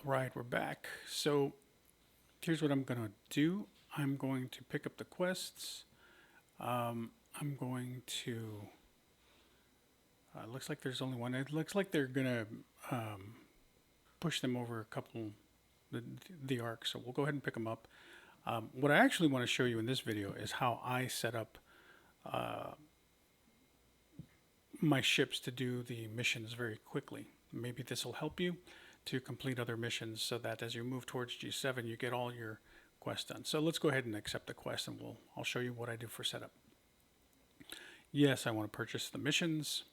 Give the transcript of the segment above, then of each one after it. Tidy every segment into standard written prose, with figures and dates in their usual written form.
Right, we're back. So here's what I'm going to do. I'm going to pick up the quests. I'm going to. Looks like there's only one. It looks like they're going to push them over a couple the arc. So we'll go ahead and pick them up. What I actually want to show you in this video is how I set up my ships to do the missions very quickly. Maybe this will help you to complete other missions so that as you move towards G7 you get all your quests done. So let's go ahead and accept the quest and I'll show you what I do for setup. Yes, I want to purchase the missions.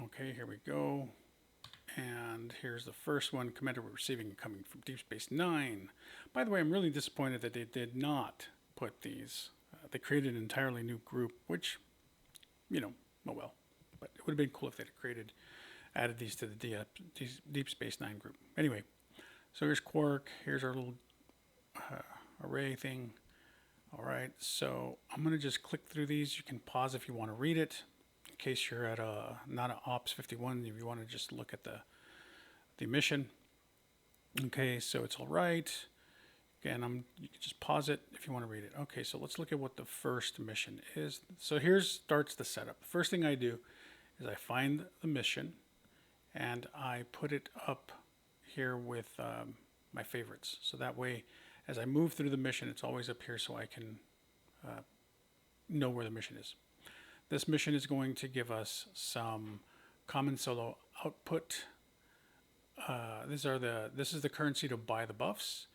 Okay, here we go. And here's the first one. Commander we're receiving coming from Deep Space Nine. By the way, I'm really disappointed that they did not put these. They created an entirely new group, which, oh well. But it would have been cool if they'd added these to the Deep Space Nine group. Anyway, so here's Quark. Here's our little array thing. All right, so I'm going to just click through these. You can pause if you want to read it. In case you're at not an Ops 51, if you want to just look at the mission. Okay, so it's all right. Again, you can just pause it if you want to read it. Okay, so let's look at what the first mission is. So here starts the setup. The first thing I do is I find the mission and I put it up here with my favorites. So that way, as I move through the mission, it's always up here so I can know where the mission is. This mission is going to give us some common solo output. This is the currency to buy the buffs.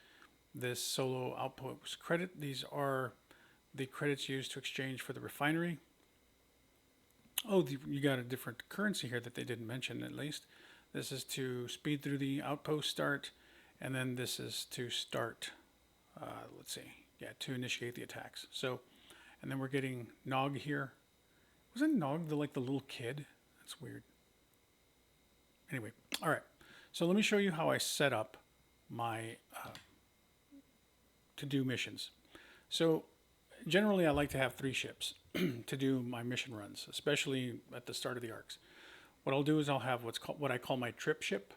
This Solo Outpost credit. These are the credits used to exchange for the refinery. Oh, you got a different currency here that they didn't mention at least. This is to speed through the outpost start, and then this is to start. Let's see, to initiate the attacks. So, and then we're getting Nog here. Wasn't Nog the little kid? That's weird. Anyway, all right. So let me show you how I set up my to do missions. So generally I like to have 3 ships to do my mission runs, especially at the start of the arcs. What I'll do is I'll have what I call my trip ship.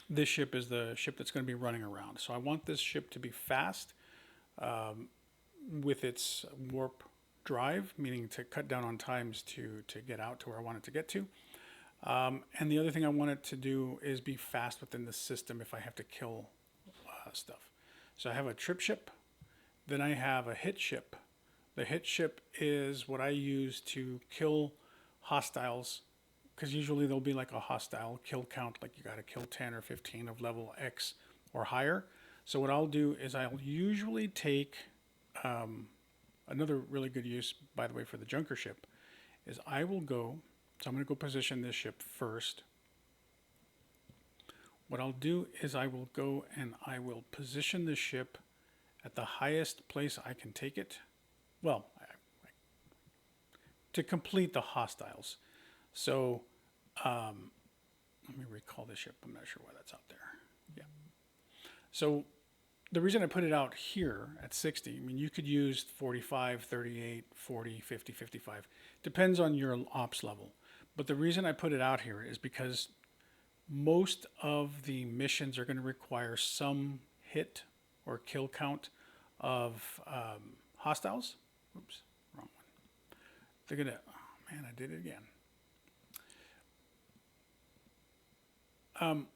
This ship is the ship that's going to be running around. So I want this ship to be fast with its warp drive, meaning to cut down on times to get out to where I want it to get to. And the other thing I want it to do is be fast within the system if I have to kill stuff. So I have a trip ship, then I have a hit ship. The hit ship is what I use to kill hostiles, because usually there'll be like a hostile kill count, like you got to kill 10 or 15 of level X or higher. So what I'll do is I'll usually take another really good use, by the way, for the junker ship, is I'm going to go position this ship first. What I'll do is I will go and I will position the ship at the highest place I can take it. Well, to complete the hostiles. So let me recall the ship. I'm not sure why that's out there. Yeah. So the reason I put it out here at 60, I mean, you could use 45, 38, 40, 50, 55. Depends on your ops level. But the reason I put it out here is because most of the missions are going to require some hit or kill count of hostiles. Oops, wrong one. They're going to, oh man, I did it again.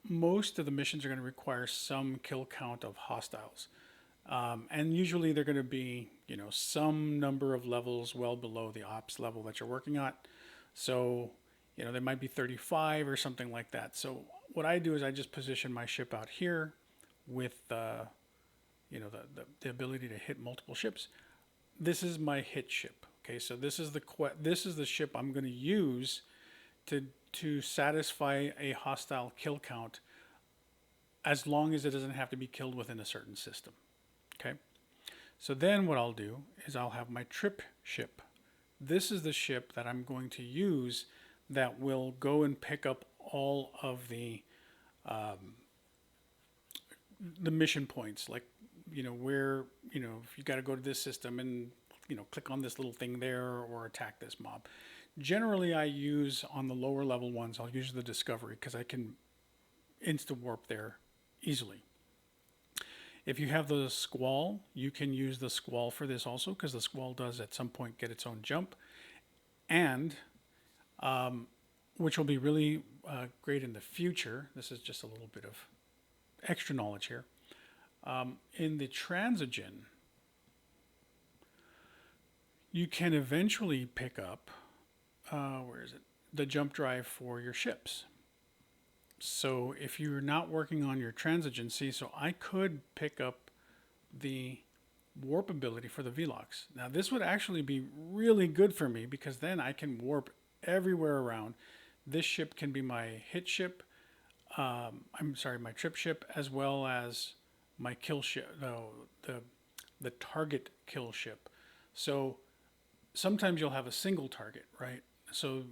Most of the missions are going to require some kill count of hostiles. And usually they're going to be, some number of levels well below the ops level that you're working at. So, they might be 35 or something like that. So what I do is I just position my ship out here with, the ability to hit multiple ships. This is my hit ship. Okay, so this is the ship I'm going to use to satisfy a hostile kill count, as long as it doesn't have to be killed within a certain system. Okay, so then what I'll do is I'll have my trip ship. This is the ship that I'm going to use that will go and pick up all of the mission points, like where if you got to go to this system and click on this little thing there or attack this mob. Generally I use on the lower level ones, I'll use the discovery, because I can insta warp there easily. If you have the Squall, you can use the Squall for this also, because the Squall does at some point get its own jump, and which will be really great in the future. This is just a little bit of extra knowledge here. In the Transigen, you can eventually pick up, where is it? The jump drive for your ships. So if you're not working on your Transigen, see, so I could pick up the warp ability for the Velox. Now this would actually be really good for me, because then I can warp everywhere around. This ship can be my hit ship, I'm sorry, my trip ship, as well as my kill ship, no, the target kill ship. So sometimes you'll have a single target, right? So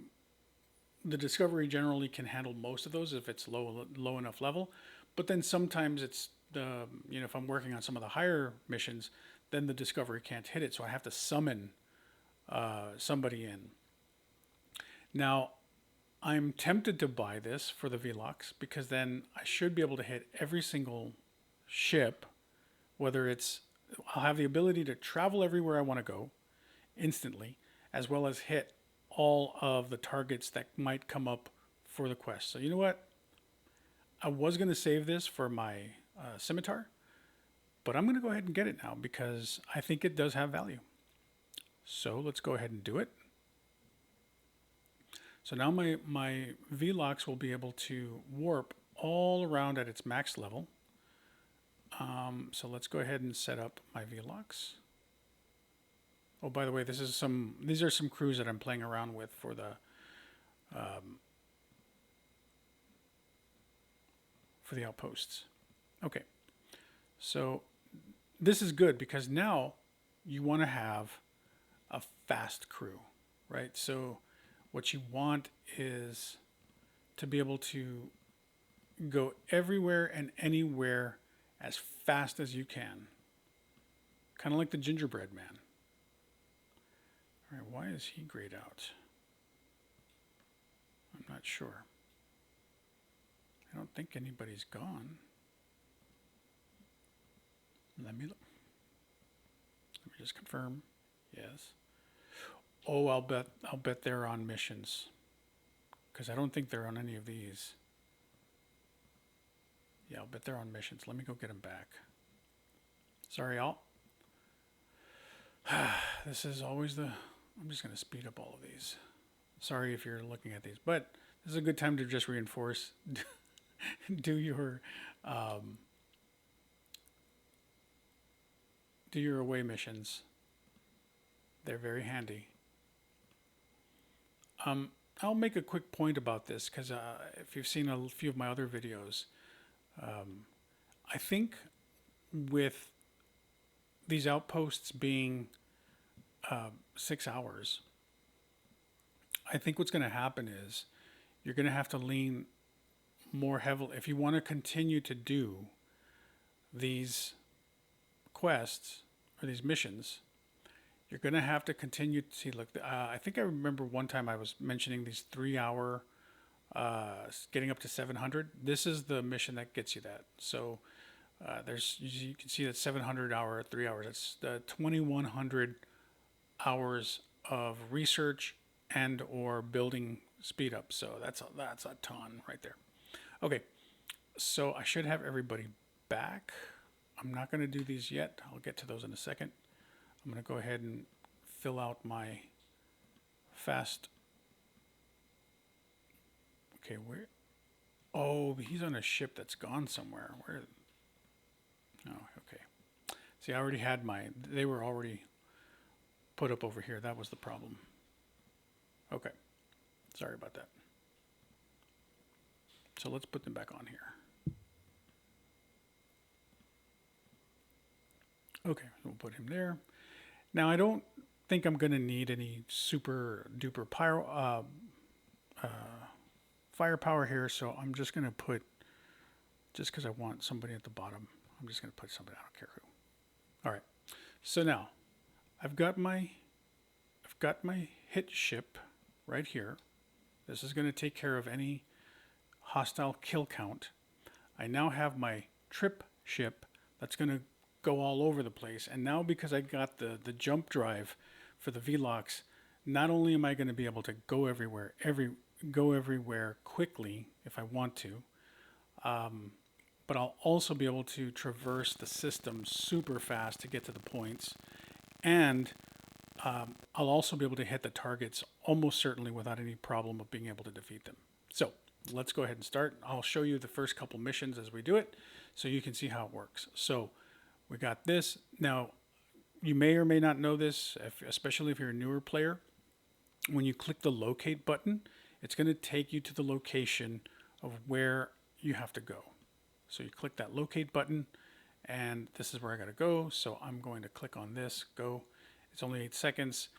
the Discovery generally can handle most of those if it's low enough level, but then sometimes it's the, you know, if I'm working on some of the higher missions, then the Discovery can't hit it, so I have to summon somebody in. Now, I'm tempted to buy this for the Velox, because then I should be able to hit every single ship, whether it's, I'll have the ability to travel everywhere I want to go instantly, as well as hit all of the targets that might come up for the quest. So you know what? I was going to save this for my scimitar, but I'm going to go ahead and get it now, because I think it does have value. So let's go ahead and do it. So now my Velox will be able to warp all around at its max level. So let's go ahead and set up my Velox. Oh, by the way, these are some crews that I'm playing around with for the outposts. Okay, so this is good, because now you want to have a fast crew, right? So what you want is to be able to go everywhere and anywhere as fast as you can. Kind of like the gingerbread man. All right, why is he grayed out? I'm not sure. I don't think anybody's gone. Let me just confirm. Yes. Oh, I'll bet they're on missions, because I don't think they're on any of these. Yeah, I'll bet they're on missions. Let me go get them back. Sorry, this is always I'm just going to speed up all of these. Sorry if you're looking at these, but this is a good time to just reinforce. do your away missions. They're very handy. I'll make a quick point about this, because if you've seen a few of my other videos, I think with these outposts being 6 hours, I think what's going to happen is you're going to have to lean more heavily if you want to continue to do these quests or these missions. You're going to have to continue to see, look, I think I remember one time I was mentioning these 3 hour, getting up to 700. This is the mission that gets you that. So you can see that 700 hour, 3 hours. That's the 2100 hours of research and or building speed up. So that's a ton right there. Okay, so I should have everybody back. I'm not going to do these yet. I'll get to those in a second. I'm going to go ahead and fill out my fast. Okay, where? Oh, he's on a ship that's gone somewhere. Where? Oh, okay. See, I already had they were already put up over here. That was the problem. Okay, sorry about that. So let's put them back on here. Okay, we'll put him there. Now, I don't think I'm going to need any super duper firepower here, so I'm just going to put, just because I want somebody at the bottom, I'm just going to put somebody, I don't care who. All right, so now I've got my hit ship right here. This is going to take care of any hostile kill count. I now have my trip ship that's going to go all over the place. And now because I got the jump drive for the VLOX, not only am I going to be able to go everywhere quickly if I want to, but I'll also be able to traverse the system super fast to get to the points. And I'll also be able to hit the targets almost certainly without any problem of being able to defeat them. So let's go ahead and start. I'll show you the first couple missions as we do it so you can see how it works. So we got this. Now, you may or may not know this, especially if you're a newer player. When you click the locate button, it's going to take you to the location of where you have to go. So you click that locate button, and this is where I got to go. So I'm going to click on this, go. It's only 8 seconds.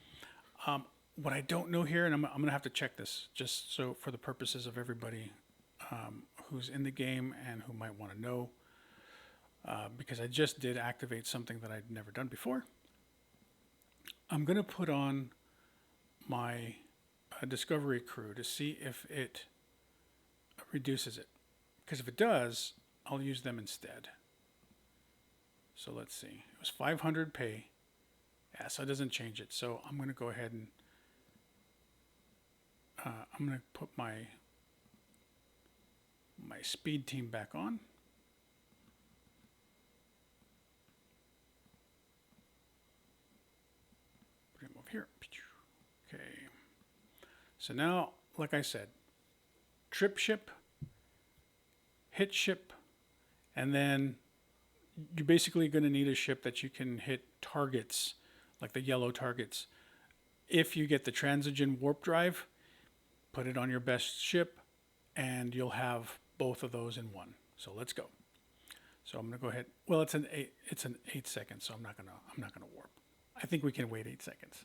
What I don't know here, and I'm going to have to check this just so for the purposes of everybody who's in the game and who might want to know, because I just did activate something that I'd never done before. I'm going to put on my discovery crew to see if it reduces it, because if it does, I'll use them instead. So let's see. It was 500 pay. Yeah, so it doesn't change it. So I'm going to go ahead and I'm going to put my speed team back on. Bring them over here. Okay. So now, like I said, trip ship, hit ship, and then you're basically going to need a ship that you can hit targets, like the yellow targets. If you get the transigen warp drive, put it on your best ship, and you'll have both of those in one. So let's go. So I'm going to go ahead. Well, it's an 8 seconds, so I'm not gonna warp. I think we can wait 8 seconds.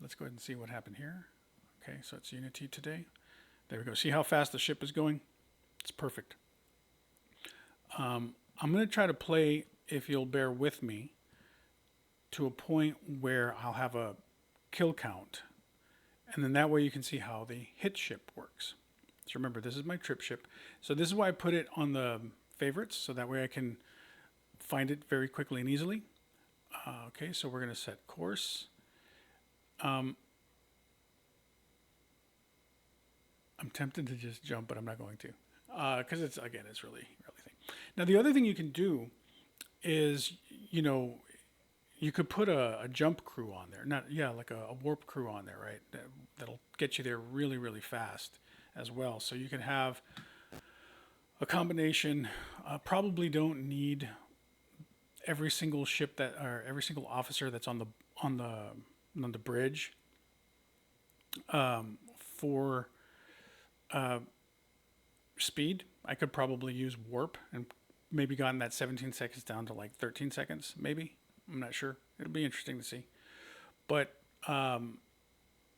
Let's go ahead and see what happened here. Okay, so it's Unity today. There we go. See how fast the ship is going? It's perfect. I'm going to try to play, if you'll bear with me, to a point where I'll have a kill count. And then that way you can see how the hit ship works. So remember, this is my trip ship. So this is why I put it on the favorites, so that way I can find it very quickly and easily. Okay, so we're going to set course. I'm tempted to just jump, but I'm not going to. Because it's really thing. Now the other thing you can do is, you could put a jump crew on there, like a warp crew on there, right? That'll get you there really, really fast as well. So you can have a combination. Probably don't need every single ship or every single officer that's on the bridge for speed. I could probably use warp and maybe gotten that 17 seconds down to like 13 seconds, maybe. I'm not sure. It'll be interesting to see. But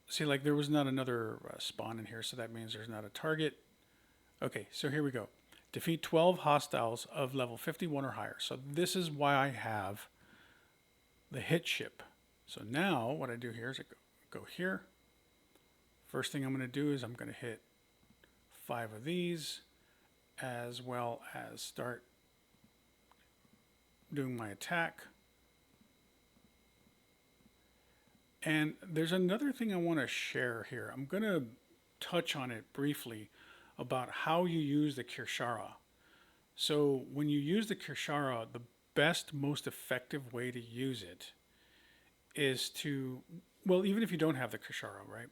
see, like there was not another spawn in here, so that means there's not a target. Okay, so here we go. Defeat 12 hostiles of level 51 or higher. So this is why I have the hit ship. So now what I do here is I go here. First thing I'm going to do is I'm going to hit 5 of these, as well as start doing my attack. And there's another thing I want to share here. I'm going to touch on it briefly about how you use the Kirshara. So when you use the Kirshara, the best, most effective way to use it is to, well, even if you don't have the Kirshara, right?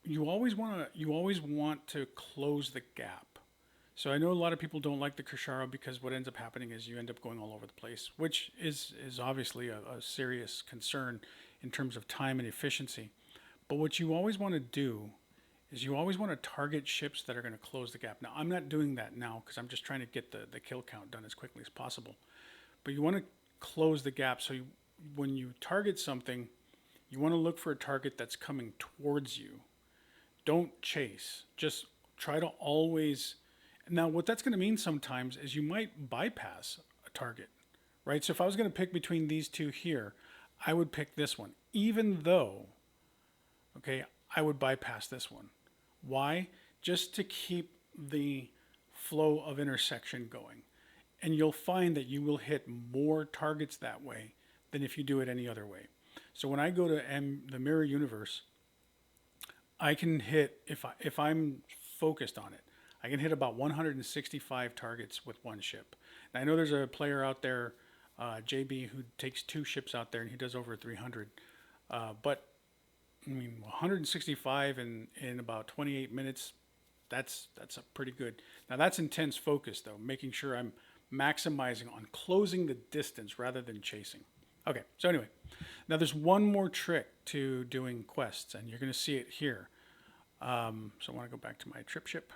You always want to close the gap. So I know a lot of people don't like the Kirshara because what ends up happening is you end up going all over the place, which is obviously a serious concern in terms of time and efficiency. But what you always want to do is you always want to target ships that are going to close the gap. Now, I'm not doing that now because I'm just trying to get the kill count done as quickly as possible. But you want to close the gap. So when you target something, you want to look for a target that's coming towards you. Don't chase. Just try to always... Now, what that's going to mean sometimes is you might bypass a target, right? So if I was going to pick between these two here, I would pick this one, even though, okay, I would bypass this one. Why? Just to keep the flow of intersection going. And you'll find that you will hit more targets that way than if you do it any other way. So when I go to the mirror universe, I can hit, if I'm focused on it, I can hit about 165 targets with one ship. Now, I know there's a player out there, JB, who takes 2 ships out there and he does over 300. But I mean, 165 in about 28 minutes, that's a pretty good. Now that's intense focus though, making sure I'm maximizing on closing the distance rather than chasing. Okay, so anyway, now there's one more trick to doing quests, and you're going to see it here. So I want to go back to my trip ship.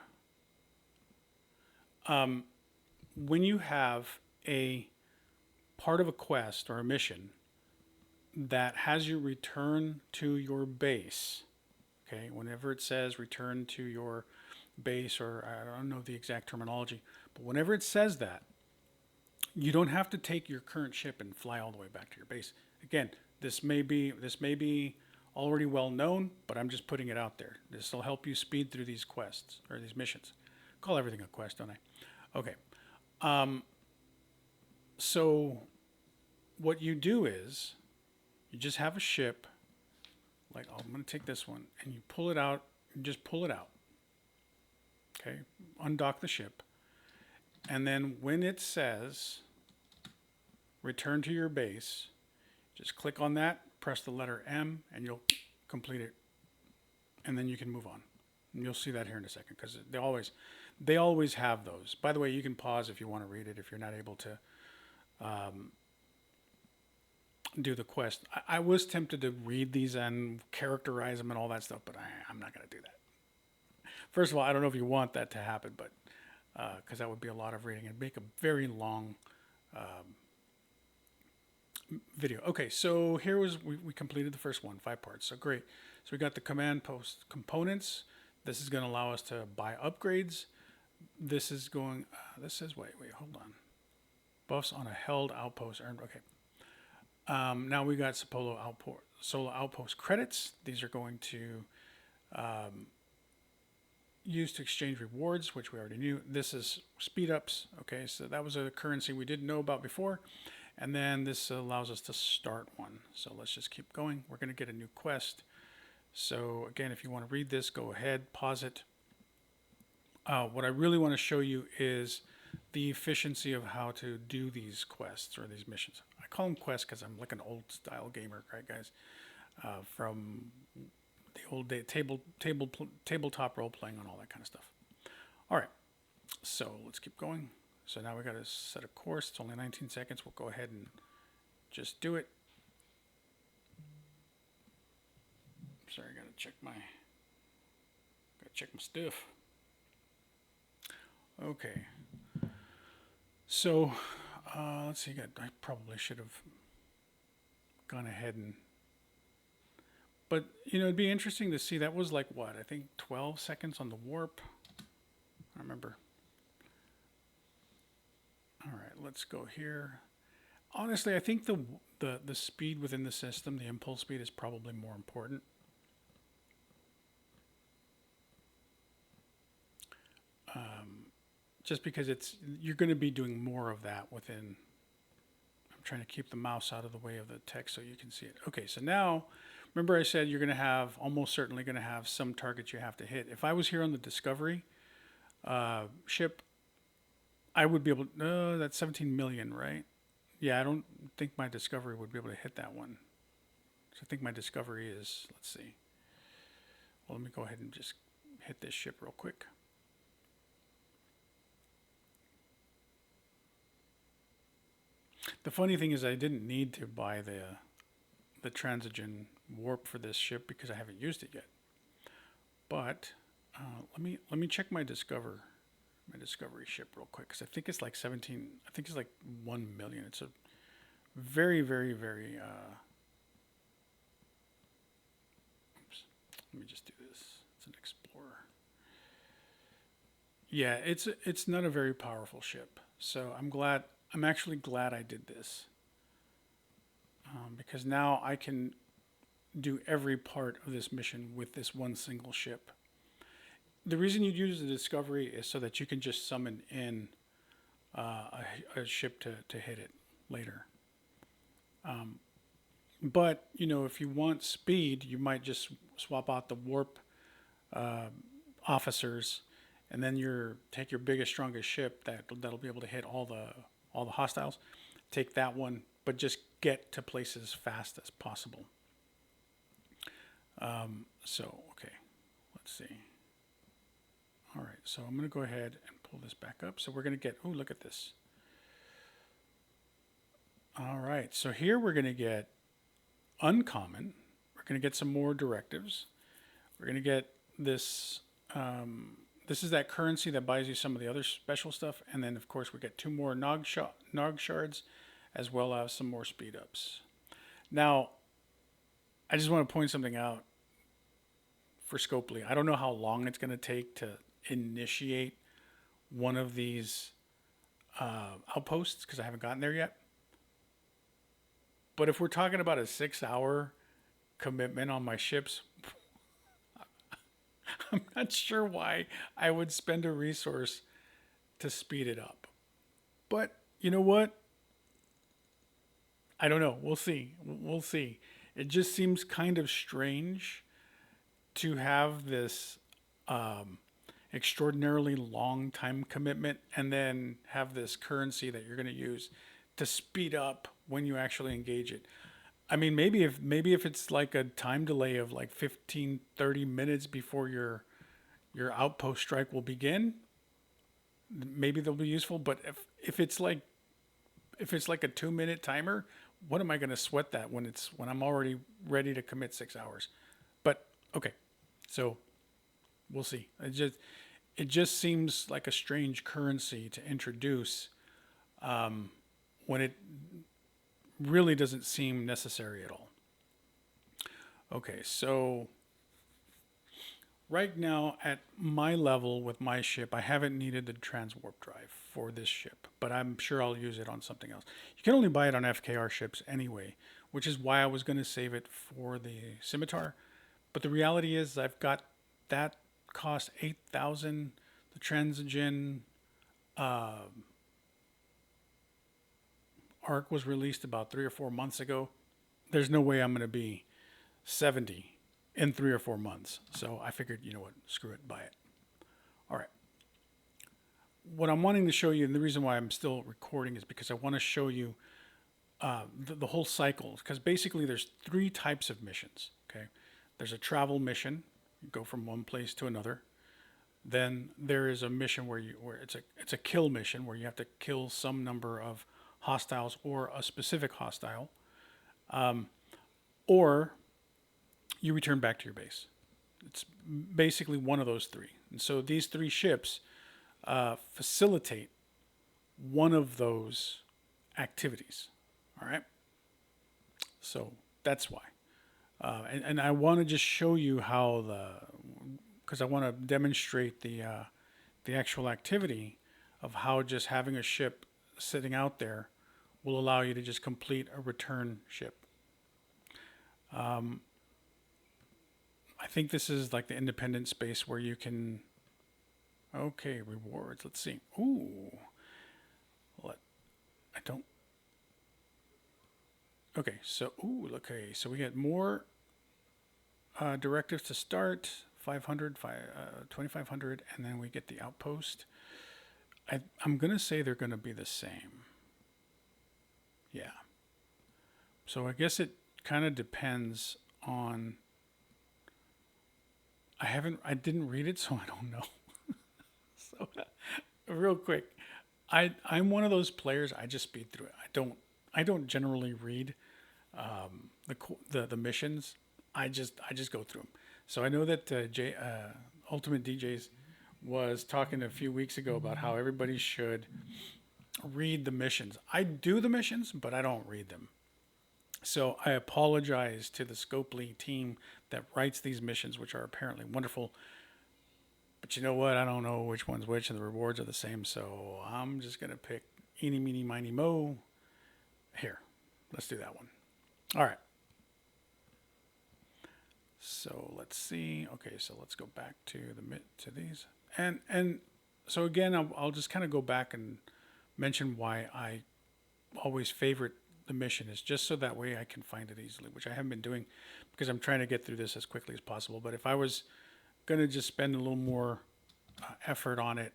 When you have a part of a quest or a mission that has you return to your base, okay, whenever it says return to your base, or I don't know the exact terminology, but whenever it says that, you don't have to take your current ship and fly all the way back to your base. Again, this may be already well known, but I'm just putting it out there. This will help you speed through these quests or these missions. Call everything a quest, don't I? Okay. So what you do is you just have a ship, like, oh, I'm going to take this one, and you pull it out, and just pull it out. Okay, undock the ship. And then when it says return to your base, just click on that, press the letter M, and you'll complete it. And then you can move on. And you'll see that here in a second, because they always have those. By the way, you can pause if you want to read it if you're not able to do the quest. I was tempted to read these and characterize them and all that stuff, but I'm not going to do that. First of all, I don't know if you want that to happen, but because that would be a lot of reading and make a very long video. Okay, so here we completed the first one, 5 parts. So great. So we got the command post components. This is going to allow us to buy upgrades. This is going. This says wait, hold on. Buffs on a held outpost earned. Okay. Now we got Solo Outpost credits. These are going to use to exchange rewards, which we already knew. This is speedups. Okay, so that was a currency we didn't know about before. And then this allows us to start one. So let's just keep going. We're going to get a new quest. So again, if you want to read this, go ahead, pause it. What I really want to show you is the efficiency of how to do these quests or these missions. I call them quests because I'm like an old style gamer, right, guys? From the old day, tabletop role playing and all that kind of stuff. All right, so let's keep going. So now we got to set a course. It's only 19 seconds. We'll go ahead and just do it. Sorry, I gotta check my stuff. Okay. So let's see. I probably should have gone ahead and. But you know, it'd be interesting to see. That was like what? I think 12 seconds on the warp. I remember. All right, let's go here. Honestly, I think the speed within the system, the impulse speed, is probably more important. Just because you're going to be doing more of that within. I'm trying to keep the mouse out of the way of the text so you can see it. Okay, so now, remember I said you're going to have, almost certainly going to have some targets you have to hit. If I was here on the Discovery ship, I would be able to, no, that's 17 million, right? Yeah, I don't think my Discovery would be able to hit that one. So I think my Discovery is, let's see. Well, let me go ahead and just hit this ship real quick. The funny thing is I didn't need to buy the transigen warp for this ship because I haven't used it yet. But let me check my Discovery ship real quick, because I think it's like 17. I think it's like 1 million. It's a very, very, very. Oops. Let me just do this. It's an Explorer. Yeah, it's not a very powerful ship. So I'm actually glad I did this, because now I can do every part of this mission with this one single ship. the reason you use the discovery is so that you can just summon in a ship to hit it later. But you know, if you want speed, you might just swap out the warp officers, and then take your biggest, strongest ship that'll be able to hit all the hostiles. Take that one, but just get to places fast as possible. So okay, let's see. All right, so I'm going to go ahead and pull this back up. So we're going to get, oh, look at this. All right, so here we're going to get uncommon. We're going to get some more directives. We're going to get this. This is that currency that buys you some of the other special stuff. And then, of course, we get 2 more Nog shards, as well as some more speed ups. Now, I just want to point something out for Scopely. I don't know how long it's going to take to initiate one of these outposts because I haven't gotten there yet. But if we're talking about a 6-hour commitment on my ships, I'm not sure why I would spend a resource to speed it up. But you know what? I don't know. We'll see. We'll see. It just seems kind of strange to have this extraordinarily long time commitment and then have this currency that you're going to use to speed up when you actually engage it. I mean, maybe if it's like a time delay of like 15, 30 minutes before your outpost strike will begin, maybe they'll be useful. But if it's like a 2-minute timer, what am I going to sweat that when I'm already ready to commit 6 hours? But okay, so we'll see. It just seems like a strange currency to introduce when it really doesn't seem necessary at all. Okay, so right now at my level with my ship, I haven't needed the transwarp drive for this ship, but I'm sure I'll use it on something else. You can only buy it on FKR ships anyway, which is why I was going to save it for the scimitar. But the reality is I've got that cost 8,000. The Transigen arc was released about 3 or 4 months ago. There's no way I'm going to be 70 in 3 or 4 months. So I figured, you know what, screw it, buy it. All right. What I'm wanting to show you, and the reason why I'm still recording is because I want to show you the whole cycle. Because basically there's 3 types of missions. Okay, there's a travel mission. You go from one place to another. Then there is a mission where it's a kill mission where you have to kill some number of hostiles or a specific hostile, or you return back to your base. It's basically one of those 3. And so these 3 ships facilitate one of those activities. All right. So that's why. And I want to just show you how because I want to demonstrate the actual activity of how just having a ship sitting out there will allow you to just complete a return ship. I think this is like the independent space where you can. Okay, rewards. Let's see. Ooh, I don't. Okay, so okay, so we get more directives to start. 500, 2,500, and then we get the outpost. I'm going to say they're going to be the same. Yeah. So I guess it kind of depends on. I didn't read it, so I don't know. So real quick, I'm one of those players. I just speed through it. I don't generally read the missions. I just go through them. So I know that Ultimate DJs was talking a few weeks ago about how everybody should read the missions. I do the missions, but I don't read them. So I apologize to the Scopely team that writes these missions, which are apparently wonderful. But you know what? I don't know which one's which, and the rewards are the same. So I'm just going to pick eeny, meeny, miny, mo. Here, let's do that one. All right. So let's see. Okay, so let's go back to these. And so again, I'll just kind of go back and mention why I always favorite the mission, is just so that way I can find it easily, which I haven't been doing because I'm trying to get through this as quickly as possible. But if I was going to just spend a little more effort on it,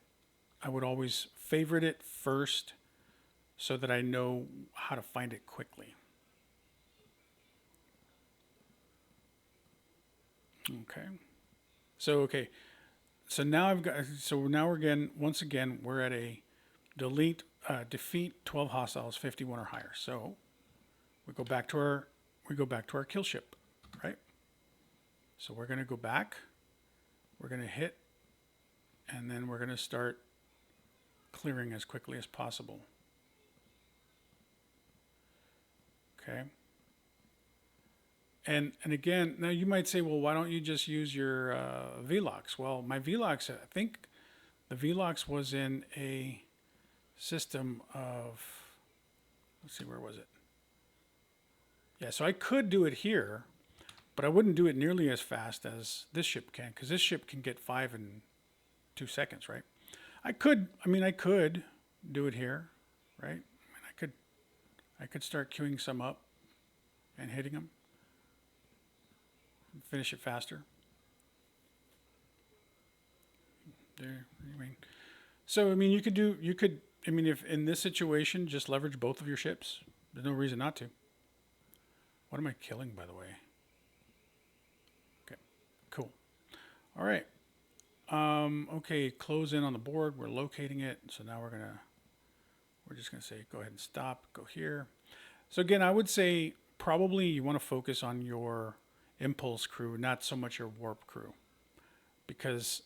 I would always favorite it first so that I know how to find it quickly. Okay. So now I've got, so now once again, we're at a defeat 12 hostiles, 51 or higher. So we go back to our kill ship, right? So we're going to go back, we're going to hit, and then we're going to start clearing as quickly as possible. Okay. And again, now you might say, well, why don't you just use your VLOX? Well, my VLOX, I think the VLOX was in a system of, let's see, where was it? Yeah, so I could do it here, but I wouldn't do it nearly as fast as this ship can, because this ship can get 5 in 2 seconds, right? I could do it here, right? I mean, I could start queuing some up and hitting them. Finish it faster. There, I mean, so I mean, you could, I mean, if in this situation, just leverage both of your ships. There's no reason not to. What am I killing, by the way? Okay, cool. All right. Okay, close in on the board. We're locating it. So now we're just gonna say, go ahead and stop. Go here. So again, I would say probably you want to focus on your impulse crew, not so much your warp crew, because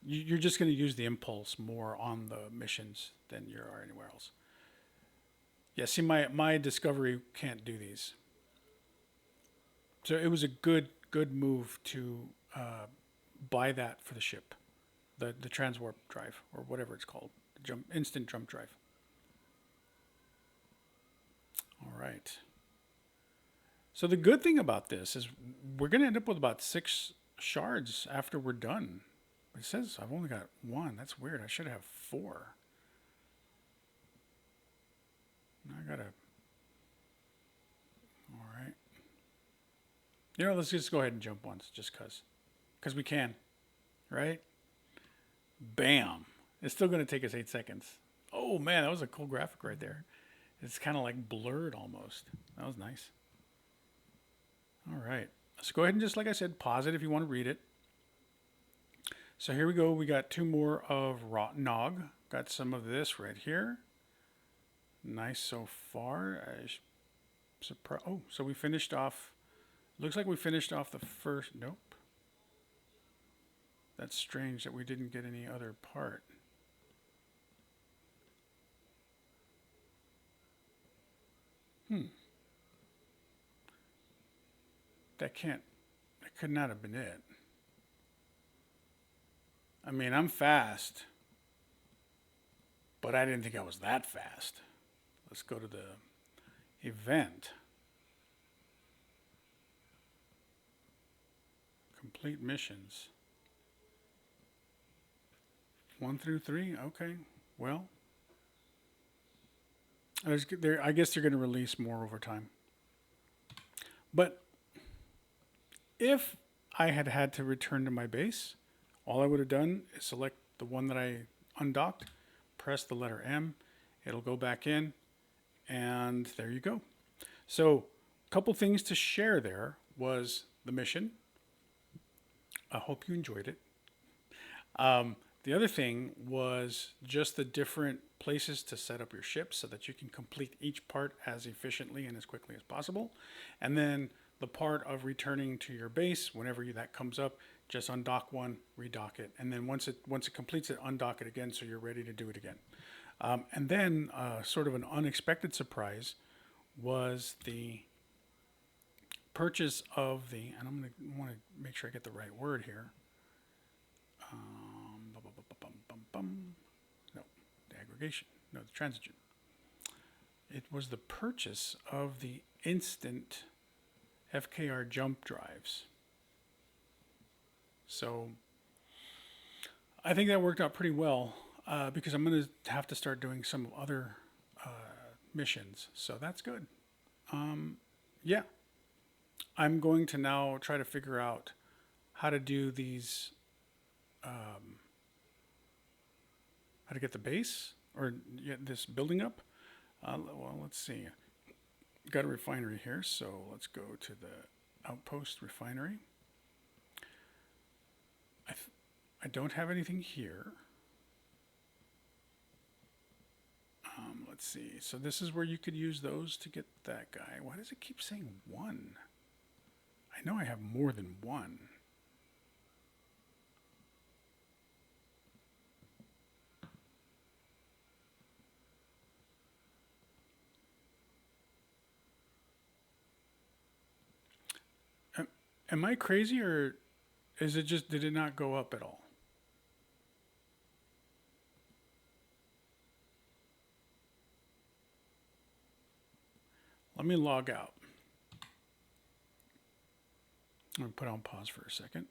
you're just going to use the impulse more on the missions than you are anywhere else. Yeah, see, my discovery can't do these, so it was a good move to buy that for the ship, the transwarp drive or whatever it's called, the instant jump drive. All right. So the good thing about this is we're going to end up with about 6 shards after we're done. It says I've only got 1. That's weird. I should have 4. I gotta. All right. You know, let's just go ahead and jump once, just because we can, right? Bam. It's still going to take us 8 seconds. Oh man, that was a cool graphic right there. It's kind of like blurred almost. That was nice. All right, so go ahead and just, like I said, pause it if you want to read it. So here we go. We got 2 more of Nog. Got some of this right here. Nice so far. Oh, so we finished off. Looks like we finished off the first. Nope. That's strange that we didn't get any other part. That could not have been it. I mean, I'm fast, but I didn't think I was that fast. Let's go to the event. Complete missions. 1 through 3, okay. Well, I guess they're going to release more over time. But if I had to return to my base, all I would have done is select the one that I undocked, press the letter M, it'll go back in, and there you go. So a couple things to share there was the mission. I hope you enjoyed it. The other thing was just the different places to set up your ship so that you can complete each part as efficiently and as quickly as possible. And then the part of returning to your base, whenever that comes up, just undock one, redock it. And then once it completes it, undock it again so you're ready to do it again. And then sort of an unexpected surprise was the purchase of the, and I'm going to want to make sure I get the right word here. No, the aggregation. No, the transition. It was the purchase of the instant FKR jump drives. So I think that worked out pretty well because I'm going to have to start doing some other missions. So that's good. Yeah, I'm going to now try to figure out how to do these, how to get the base or get this building up. Well, let's see. Got a refinery here, so let's go to the outpost refinery. I don't have anything here. Let's see. So this is where you could use those to get that guy. Why does it keep saying one? I know I have more than one. Am I crazy, or is it just, did it not go up at all? Let me log out. I'm going to put on pause for a second.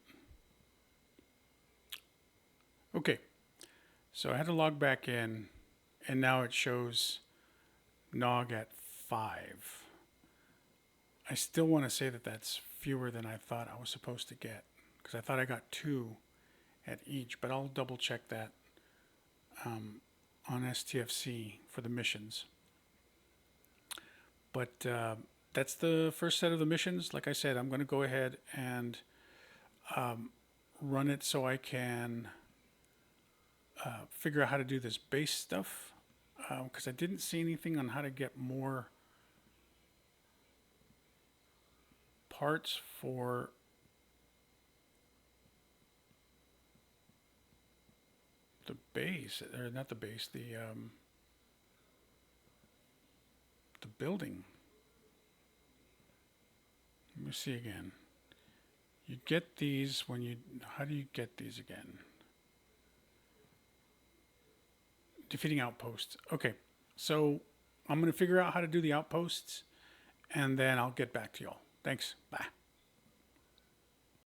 Okay, so I had to log back in, and now it shows Nog at 5. I still want to say that that's fewer than I thought I was supposed to get, because I thought I got 2 at each, but I'll double check that on STFC for the missions. But that's the first set of the missions. Like I said, I'm going to go ahead and run it so I can figure out how to do this base stuff, because I didn't see anything on how to get more parts for the base, or not the base, the building. Let me see again. You get these when you, how do you get these again? Defeating outposts. Okay, so I'm going to figure out how to do the outposts, and then I'll get back to y'all. Thanks. Bye.